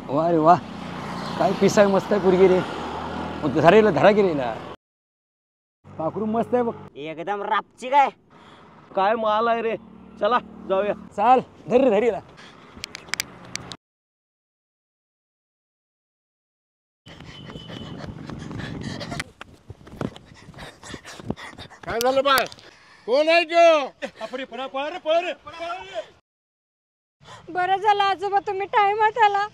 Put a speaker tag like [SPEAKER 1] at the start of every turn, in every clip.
[SPEAKER 1] वा रे वा, काय पिसाय मस्त आहे पोरगी रे. धरायला धरा गेलेला पाखरू मस्त आहे बघ.
[SPEAKER 2] एकदम रापची काय.
[SPEAKER 3] काय माल आहे रे. चला जाऊया.
[SPEAKER 1] चाल धर रे धरीला.
[SPEAKER 4] काय झालं बाय? कोण आहे तो?
[SPEAKER 5] बरं झालं आजोबा तुम्ही टाइमात आला,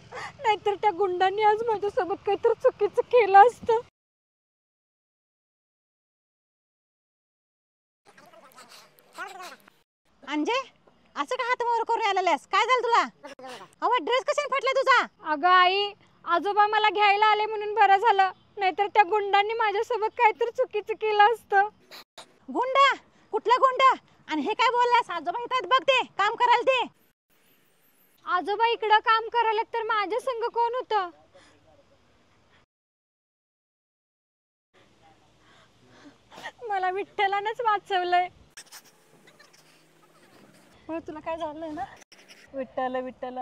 [SPEAKER 5] नाहीतर त्या गुंडांनी आज माझ्यासोबत काहीतरी चुकीचं केलं असतं.
[SPEAKER 6] अंजे असं का हात वर करून आलेस? काय झालं तुला? अहो ड्रेस कशाने फाटला तुझा?
[SPEAKER 5] अगं आई, आजोबा मला घ्यायला आले म्हणून बरं झालं, नाहीतर त्या गुंडांनी माझ्यासोबत काहीतरी चुकीचं केलं असतं.
[SPEAKER 6] गुंडा? कुठला गुंडा? आणि हे काय बोललास? आजोबा येतात बघ, ते काम करायला ते.
[SPEAKER 5] आजोबा इकडं काम करायला तर माझ्या संग कोण होतं? मला विठ्ठलानंच वाचवलंय.
[SPEAKER 6] तुला काय झालंय ना? विठ्ठल विठ्ठल,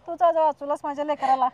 [SPEAKER 6] तूच आज वाचवलास माझ्या लेकराला.